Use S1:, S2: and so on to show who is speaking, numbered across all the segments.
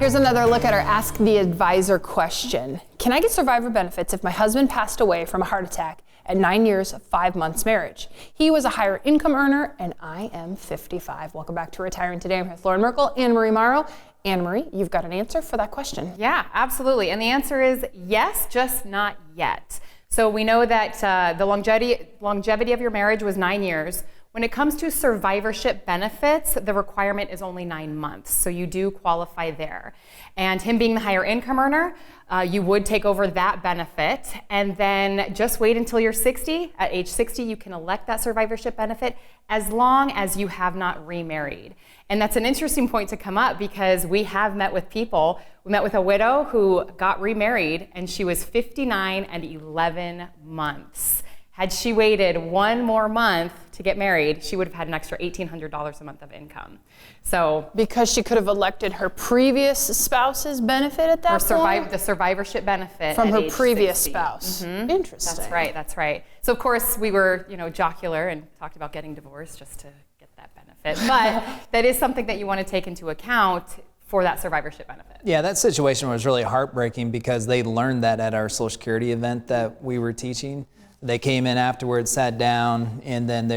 S1: Here's another look at our Ask the Advisor question. Can I get survivor benefits if my husband passed away from a heart attack at 9 years of 5 months marriage? He was a higher income earner and I am 55. Welcome back to Retiring Today. I'm here with Loren Merkle, AnnaMarie Morrow. AnnaMarie, you've got an answer for that question.
S2: Yeah, absolutely. And the answer is yes, just not yet. So we know that the longevity of your marriage was 9 years. When it comes to survivorship benefits, the requirement is only 9 months, so you do qualify there. And him being the higher income earner, you would take over that benefit, and then just wait until you're 60. At age 60, you can elect that survivorship benefit as long as you have not remarried. And that's an interesting point to come up because we have met with people. We met with a widow who got remarried, and she was 59 and 11 months. Had she waited 1 more month to get married, she would have had an extra $1,800 a month of income. So
S1: because she could have elected her previous spouse's benefit at that point?
S2: The survivorship benefit
S1: from her
S2: age
S1: previous
S2: 60.
S1: spouse.
S2: Mm-hmm.
S1: Interesting.
S2: That's right. So of course we were, jocular and talked about getting divorced just to get that benefit. But that is something that you want to take into account for that survivorship benefit.
S3: Yeah, that situation was really heartbreaking because they learned that at our Social Security event that we were teaching. They came in afterwards, sat down, and then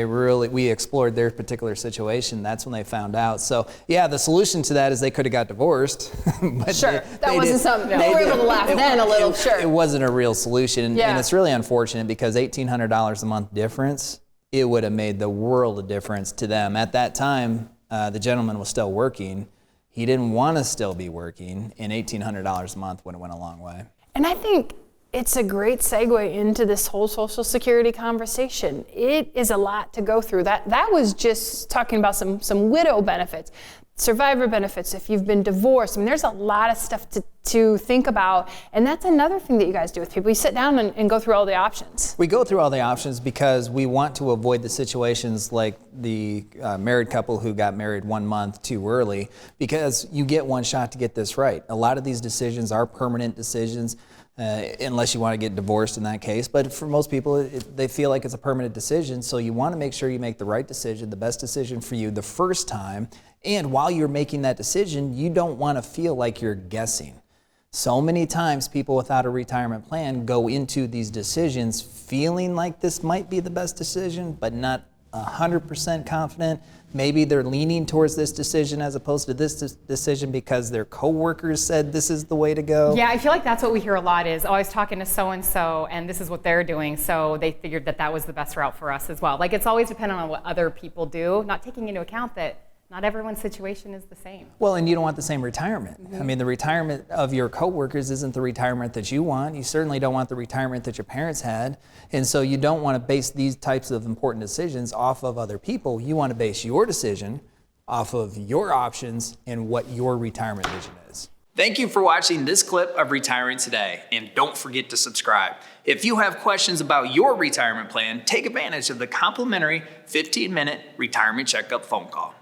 S3: we explored their particular situation. That's when they found out. So yeah, the solution to that is they could have got divorced. But
S1: sure, that wasn't something, they were able to laugh then a little, sure.
S3: It wasn't a real solution,
S1: yeah.
S3: And it's really unfortunate because $1,800 a month difference, it would have made the world of difference to them. At that time, the gentleman was still working. He didn't want to still be working, and $1,800 a month would have went a long way.
S1: And I think it's a great segue into this whole Social Security conversation. It is a lot to go through. That was just talking about some widow benefits, survivor benefits if you've been divorced. I mean, there's a lot of stuff to think about, and that's another thing that you guys do with people. You sit down and go through all the options.
S3: We go through all the options because we want to avoid the situations like the married couple who got married 1 month too early, because you get one shot to get this right. A lot of these decisions are permanent decisions. Unless you want to get divorced in that case. But for most people, they feel like it's a permanent decision. So you want to make sure you make the right decision, the best decision for you the first time. And while you're making that decision, you don't want to feel like you're guessing. So many times people without a retirement plan go into these decisions feeling like this might be the best decision, but not 100% confident. Maybe they're leaning towards this decision as opposed to this decision because their coworkers said this is the way to go.
S2: Yeah, I feel like that's what we hear a lot is, I was talking to so-and-so and this is what they're doing, so they figured that was the best route for us as well. Like, it's always dependent on what other people do, not taking into account that not everyone's situation is the same.
S3: Well, and you don't want the same retirement.
S2: Mm-hmm.
S3: I mean, the retirement of your coworkers isn't the retirement that you want. You certainly don't want the retirement that your parents had. And so you don't want to base these types of important decisions off of other people. You want to base your decision off of your options and what your retirement vision is. Thank you for watching this clip of Retiring Today, and don't forget to subscribe. If you have questions about your retirement plan, take advantage of the complimentary 15-minute retirement checkup phone call.